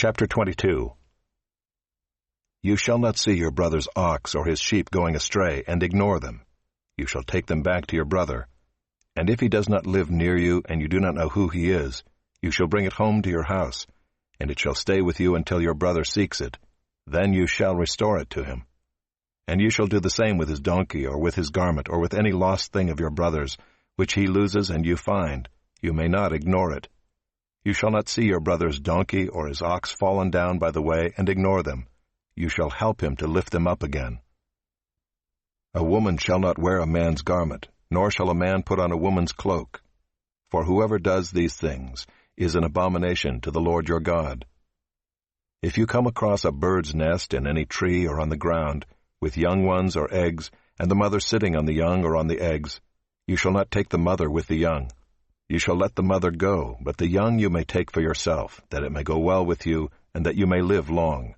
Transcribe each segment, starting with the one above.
Chapter 22. You shall not see your brother's ox or his sheep going astray, and ignore them. You shall take them back to your brother. And if he does not live near you, and you do not know who he is, you shall bring it home to your house, and it shall stay with you until your brother seeks it. Then you shall restore it to him. And you shall do the same with his donkey, or with his garment, or with any lost thing of your brother's, which he loses and you find. You may not ignore it. You shall not see your brother's donkey or his ox fallen down by the way and ignore them. You shall help him to lift them up again. A woman shall not wear a man's garment, nor shall a man put on a woman's cloak. For whoever does these things is an abomination to the Lord your God. If you come across a bird's nest in any tree or on the ground, with young ones or eggs, and the mother sitting on the young or on the eggs, you shall not take the mother with the young. You shall let the mother go, but the young you may take for yourself, that it may go well with you, and that you may live long.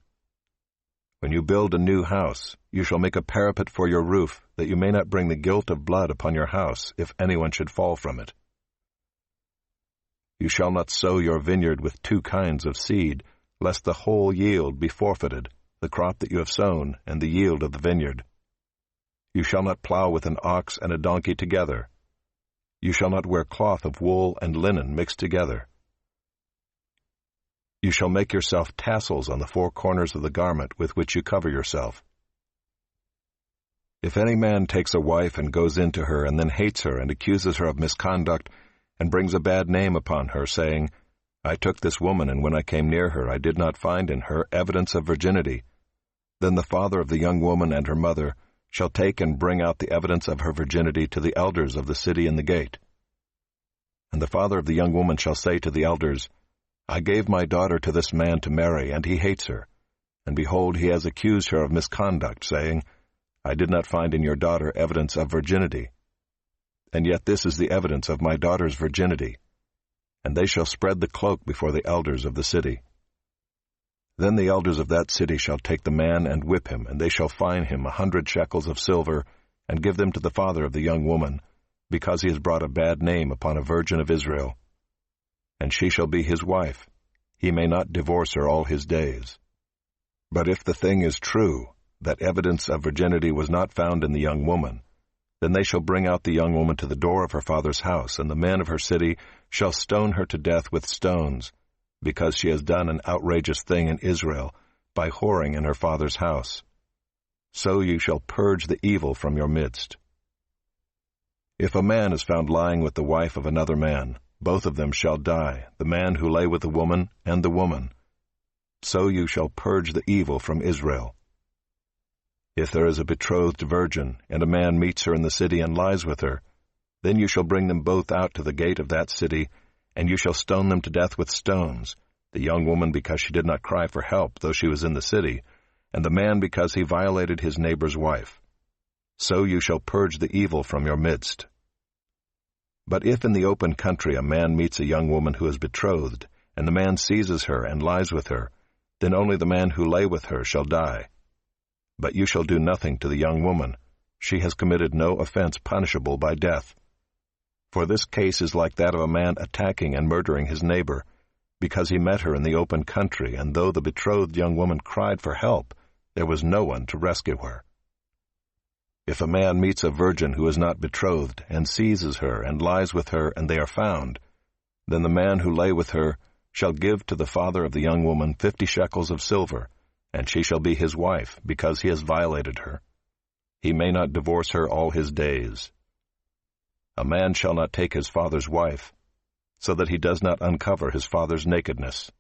When you build a new house, you shall make a parapet for your roof, that you may not bring the guilt of blood upon your house, if anyone should fall from it. You shall not sow your vineyard with two kinds of seed, lest the whole yield be forfeited, the crop that you have sown, and the yield of the vineyard. You shall not plow with an ox and a donkey together. You shall not wear cloth of wool and linen mixed together. You shall make yourself tassels on the four corners of the garment with which you cover yourself. If any man takes a wife and goes in to her and then hates her and accuses her of misconduct and brings a bad name upon her, saying, I took this woman, and when I came near her I did not find in her evidence of virginity, then the father of the young woman and her mother shall take and bring out the evidence of her virginity to the elders of the city in the gate. And the father of the young woman shall say to the elders, I gave my daughter to this man to marry, and he hates her. And behold, he has accused her of misconduct, saying, I did not find in your daughter evidence of virginity. And yet this is the evidence of my daughter's virginity. And they shall spread the cloak before the elders of the city. Then the elders of that city shall take the man and whip him, and they shall fine him 100 shekels of silver, and give them to the father of the young woman, because he has brought a bad name upon a virgin of Israel. And she shall be his wife. He may not divorce her all his days. But if the thing is true, that evidence of virginity was not found in the young woman, then they shall bring out the young woman to the door of her father's house, and the men of her city shall stone her to death with stones, because she has done an outrageous thing in Israel by whoring in her father's house. So you shall purge the evil from your midst. If a man is found lying with the wife of another man, both of them shall die, the man who lay with the woman and the woman. So you shall purge the evil from Israel. If there is a betrothed virgin, and a man meets her in the city and lies with her, then you shall bring them both out to the gate of that city, and you shall stone them to death with stones, the young woman because she did not cry for help, though she was in the city, and the man because he violated his neighbor's wife. So you shall purge the evil from your midst. But if in the open country a man meets a young woman who is betrothed, and the man seizes her and lies with her, then only the man who lay with her shall die. But you shall do nothing to the young woman. She has committed no offense punishable by death. For this case is like that of a man attacking and murdering his neighbor, because he met her in the open country, and though the betrothed young woman cried for help, there was no one to rescue her. If a man meets a virgin who is not betrothed, and seizes her, and lies with her, and they are found, then the man who lay with her shall give to the father of the young woman 50 shekels of silver, and she shall be his wife, because he has violated her. He may not divorce her all his days. A man shall not take his father's wife, so that he does not uncover his father's nakedness.